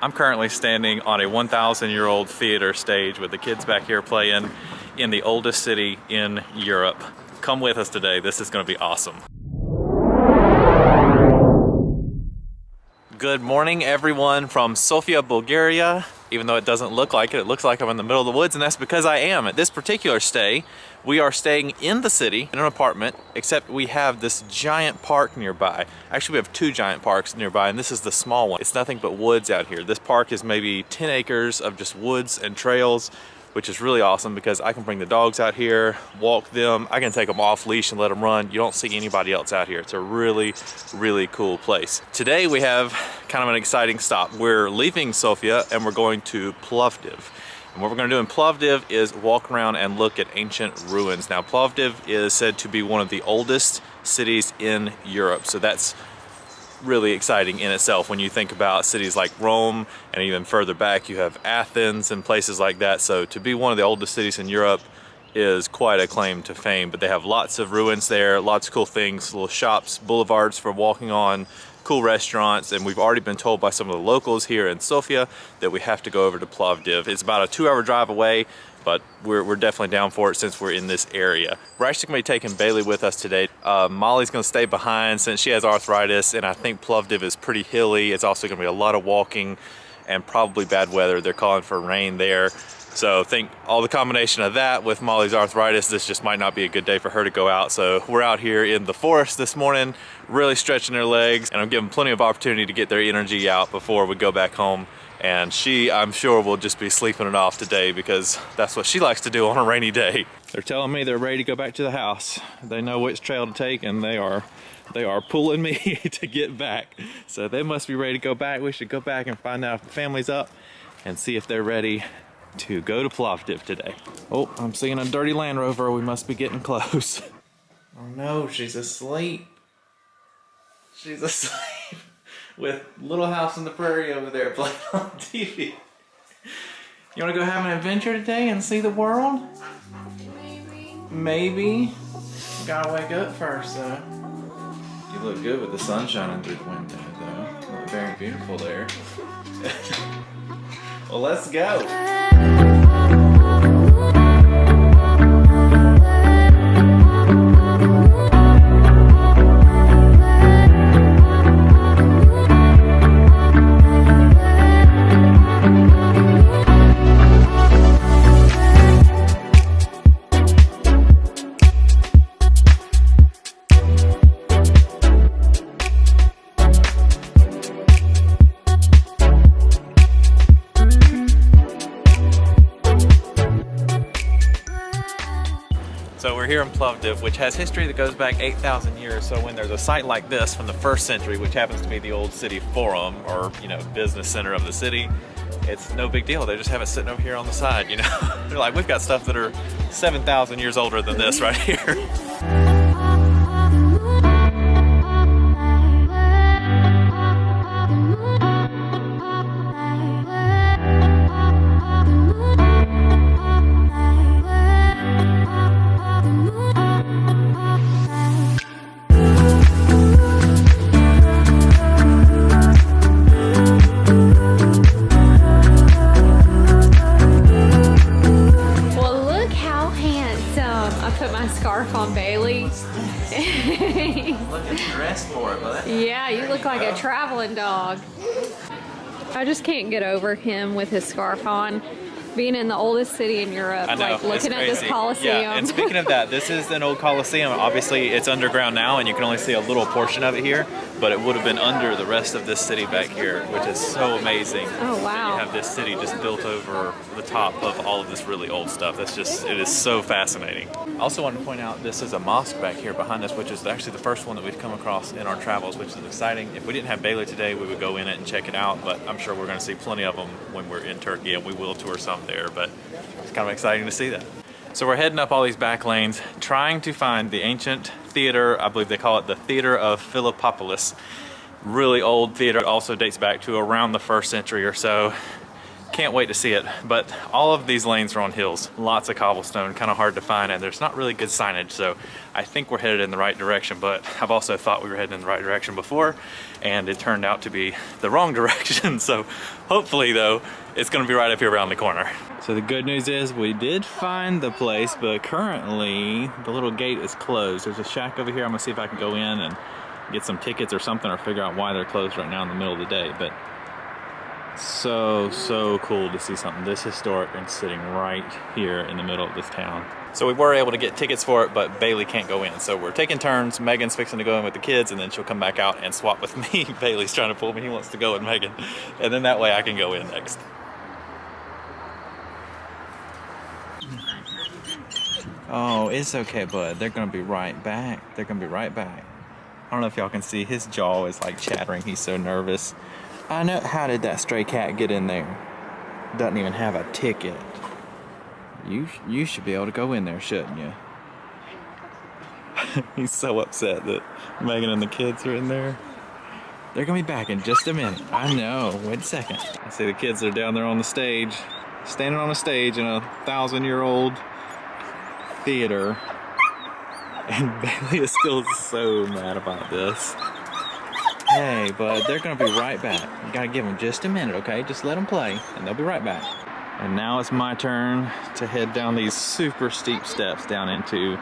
I'm currently standing on a 1,000-year-old theater stage with the kids back here playing in the oldest city in Europe. Come with us today, this is going to be awesome. Good morning everyone from Sofia, Bulgaria. Even though it doesn't look like it, it looks like I'm in the middle of the woods, and that's because I am. At this particular stay, we are staying in the city in an apartment, except we have this giant park nearby. Actually, we have two giant parks nearby, and this is the small one. It's nothing but woods out here. This park is maybe 10 acres of just woods and trails, which is really awesome because I can bring the dogs out here, walk them. I can take them off leash and let them run. You don't see anybody else out here. It's a really, really cool place. Today we have kind of an exciting stop. We're leaving Sofia and we're going to Plovdiv. And what we're gonna do in Plovdiv is walk around and look at ancient ruins. Now, Plovdiv is said to be one of the oldest cities in Europe. So that's really exciting in itself when you think about cities like Rome, and even further back you have Athens and places like that. So to be one of the oldest cities in Europe is quite a claim to fame. But they have lots of ruins there, lots of cool things, little shops, boulevards for walking on, cool restaurants, and we've already been told by some of the locals here in Sofia that we have to go over to Plovdiv. It's about a 2-hour drive away, but we're definitely down for it since we're in this area. We're actually gonna be taking Bailey with us today. Molly's gonna stay behind since she has arthritis, and I think Plovdiv is pretty hilly. It's also gonna be a lot of walking and probably bad weather. They're calling for rain there. So I think all the combination of that with Molly's arthritis, this just might not be a good day for her to go out. So we're out here in the forest this morning, really stretching their legs, and I'm giving plenty of opportunity to get their energy out before we go back home. And she, I'm sure, will just be sleeping it off today because that's what she likes to do on a rainy day. They're telling me they're ready to go back to the house. They know which trail to take, and they are pulling me to get back. So they must be ready to go back. We should go back and find out if the family's up and see if they're ready to go to Plovdiv today. Oh, I'm seeing a dirty Land Rover. We must be getting close. Oh no, she's asleep. She's asleep. With Little House on the Prairie over there playing on TV. You want to go have an adventure today and see the world? Maybe. Gotta wake up first though. You look good with the sun shining through the window though. You look very beautiful there. Well, let's go. So we're here in Plovdiv, which has history that goes back 8,000 years. So when there's a site like this from the 1st century, which happens to be the old city forum, or business center of the city, it's no big deal. They just have it sitting over here on the side, They're like, we've got stuff that are 7,000 years older than this right here. On Bailey. Looking dressed for it, but yeah, you look like a traveling dog. I just can't get over him with his scarf on. Being in the oldest city in Europe, I know, like looking at this Coliseum. Yeah, and speaking of that, this is an old Coliseum. Obviously, it's underground now, and you can only see a little portion of it here, but it would have been under the rest of this city back here, which is so amazing. Oh, wow. You have this city just built over the top of all of this really old stuff. It is so fascinating. I also wanted to point out this is a mosque back here behind us, which is actually the first one that we've come across in our travels, which is exciting. If we didn't have Bailey today, we would go in it and check it out, but I'm sure we're going to see plenty of them when we're in Turkey, and we will tour some there, but it's kind of exciting to see that. So we're heading up all these back lanes, trying to find the ancient theater. I believe they call it the Theater of Philippopolis. Really old theater. It also dates back to around the 1st century or so. Can't wait to see it. But all of these lanes are on hills, lots of cobblestone, kind of hard to find, and there's not really good signage, so I think we're headed in the right direction. But I've also thought we were heading in the right direction before, and it turned out to be the wrong direction. So hopefully though, it's gonna be right up here around the corner. So the good news is we did find the place, but currently the little gate is closed. There's a shack over here. I'm gonna see if I can go in and get some tickets or something, or figure out why they're closed right now in the middle of the day. But so cool to see something this historic and sitting right here in the middle of this town. So we were able to get tickets for it, but Bailey can't go in. So we're taking turns. Megan's fixing to go in with the kids, and then she'll come back out and swap with me. Bailey's trying to pull me. He wants to go with Megan. And then that way I can go in next. Oh, it's okay, bud. They're gonna be right back. They're gonna be right back. I don't know if y'all can see, his jaw is like chattering. He's so nervous. I know. How did that stray cat get in there? Doesn't even have a ticket. You should be able to go in there, shouldn't you? He's so upset that Megan and the kids are in there. They're gonna be back in just a minute. I know. Wait a second. I see the kids are down there on the stage, standing on a stage in a 1,000-year-old theater. And Bailey is still so mad about this. Hey, bud, they're gonna be right back. You gotta give them just a minute, okay? Just let them play, and they'll be right back. And now it's my turn to head down these super steep steps down into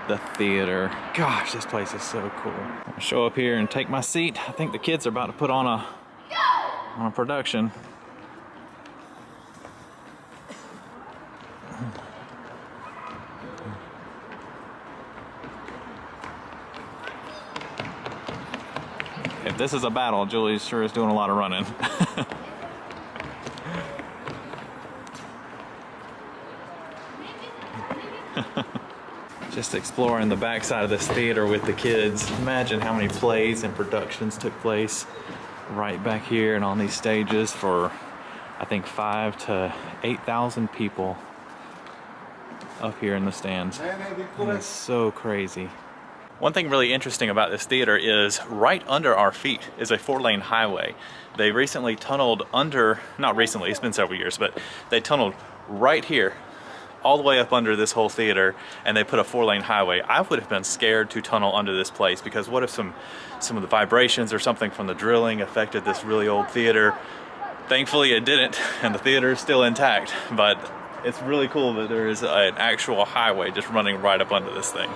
the theater. Gosh, this place is so cool. I'm gonna show up here and take my seat. I think the kids are about to put on a production. If this is a battle, Julie sure is doing a lot of running. Just exploring the backside of this theater with the kids. Imagine how many plays and productions took place right back here and on these stages for, I think, 5,000 to 8,000 people up here in the stands. It's so crazy. One thing really interesting about this theater is right under our feet is a 4-lane highway. They recently tunneled under, not recently, it's been several years, but they tunneled right here all the way up under this whole theater, and they put a 4-lane highway. I would have been scared to tunnel under this place, because what if some of the vibrations or something from the drilling affected this really old theater? Thankfully it didn't, and the theater is still intact, but it's really cool that there is an actual highway just running right up under this thing.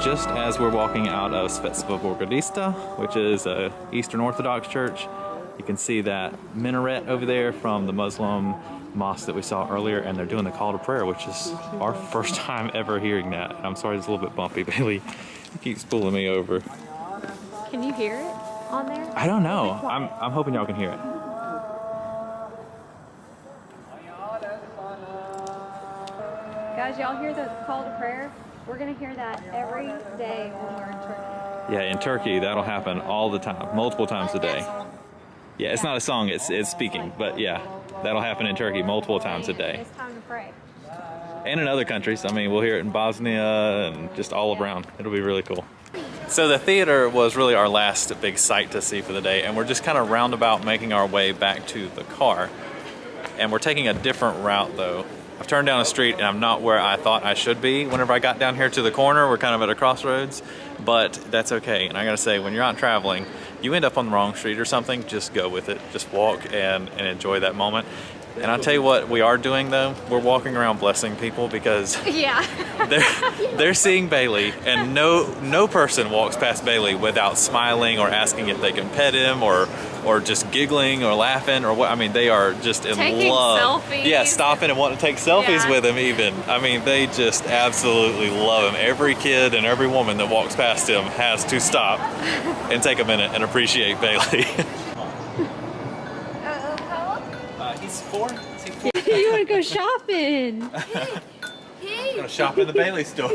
Just as we're walking out of Svetstva Borgodista, which is an Eastern Orthodox church, you can see that minaret over there from the Muslim mosque that we saw earlier, and they're doing the call to prayer, which is our first time ever hearing that. I'm sorry it's a little bit bumpy, Bailey. He keeps pulling me over. Can you hear it on there? I don't know. I'm hoping y'all can hear it. Guys, y'all hear the call to prayer? We're gonna hear that every day when we're in Turkey. Yeah, in Turkey, that'll happen all the time, multiple times a day. Yeah, it's not a song, it's speaking, but yeah, that'll happen in Turkey multiple times a day. It's time to pray. And in other countries, I mean, we'll hear it in Bosnia and just all around. It'll be really cool. So the theater was really our last big sight to see for the day, and we're just kind of roundabout making our way back to the car. And we're taking a different route though. I've turned down a street and I'm not where I thought I should be. Whenever I got down here to the corner, we're kind of at a crossroads, but that's okay. And I gotta say, when you're out traveling, you end up on the wrong street or something, just go with it. Just walk and enjoy that moment. And I'll tell you what we are doing though, we're walking around blessing people because Yeah. they're seeing Bailey, and no person walks past Bailey without smiling or asking if they can pet him or just giggling or laughing or what. I mean, they are just in Taking love. selfies. Yeah, stopping and wanting to take selfies Yeah. with him even. I mean, they just absolutely love him. Every kid and every woman that walks past him has to stop and take a minute and appreciate Bailey. He's 4. Is he 4? You want to go shopping? I'm gonna shop in the Bailey store.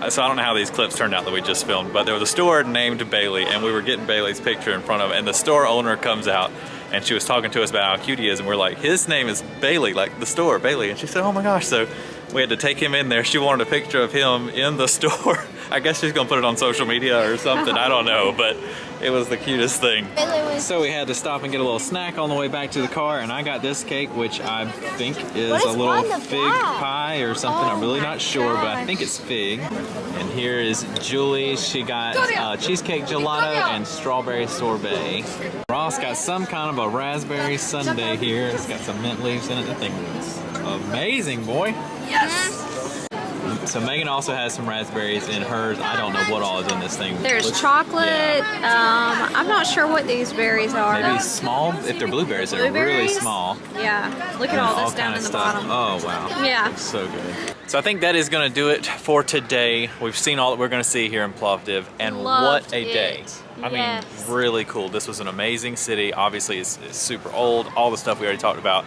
So I don't know how these clips turned out that we just filmed, but there was a store named Bailey, and we were getting Bailey's picture in front of it, and the store owner comes out, and she was talking to us about how cute he is, and we're like, his name is Bailey, like the store, Bailey. And she said, oh my gosh. So we had to take him in there. She wanted a picture of him in the store. I guess she's gonna put it on social media or something, I don't know, but it was the cutest thing. So we had to stop and get a little snack on the way back to the car, and I got this cake, which I think is a little fig pie or something. I'm really not sure, but I think it's fig. And here is Julie. She got cheesecake gelato and strawberry sorbet. Ross got some kind of a raspberry sundae here. It's got some mint leaves in it. That thing looks amazing, boy. Yes. So Megan also has some raspberries in hers. I don't know what all is in this thing. There's Looks- chocolate. yeah. I'm not sure what these berries are. Maybe small. If they're blueberries, they're really Blueberries? small. Yeah. Look at And all this down kind in of the stuff. bottom. Oh wow. Yeah. Looks so good. So I think that is going to do it for today. We've seen all that we're going to see here in Plovdiv, and Loved what a it. day. I Yes. mean, really cool. This was an amazing city. Obviously, it's super old, all the stuff we already talked about,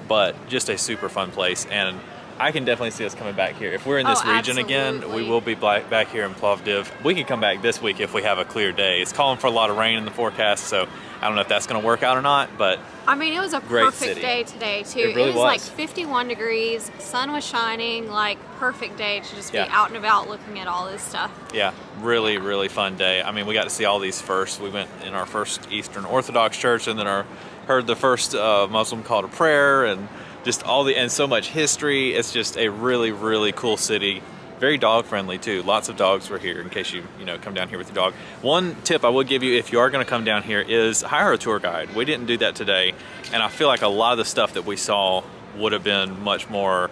but just a super fun place. And I can definitely see us coming back here. If we're in this region again, we absolutely. will be back here in Plovdiv. We can come back this week if we have a clear day. It's calling for a lot of rain in the forecast, so I don't know if that's going to work out or not, but I mean, it was a Great perfect city. day today, too. It really was like was. 51 degrees, sun was shining, like perfect day to just be Yeah. out and about looking at all this stuff. yeah, really, really fun day. I mean, we got to see all these first. We went in our first Eastern Orthodox church, and then heard the first Muslim call to prayer, and just and so much history. It's just a really, really cool city. Very dog friendly too. Lots of dogs were here in case you come down here with your dog. One tip I would give you if you are going to come down here is hire a tour guide. We didn't do that today, and I feel like a lot of the stuff that we saw would have been much more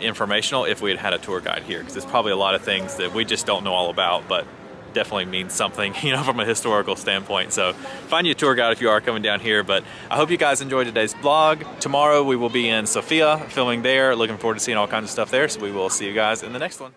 informational if we had had a tour guide here, because there's probably a lot of things that we just don't know all about, but definitely means something, from a historical standpoint. So find you a tour guide if you are coming down here. But I hope you guys enjoyed today's vlog. Tomorrow we will be in Sofia filming there. Looking forward to seeing all kinds of stuff there. So we will see you guys in the next one.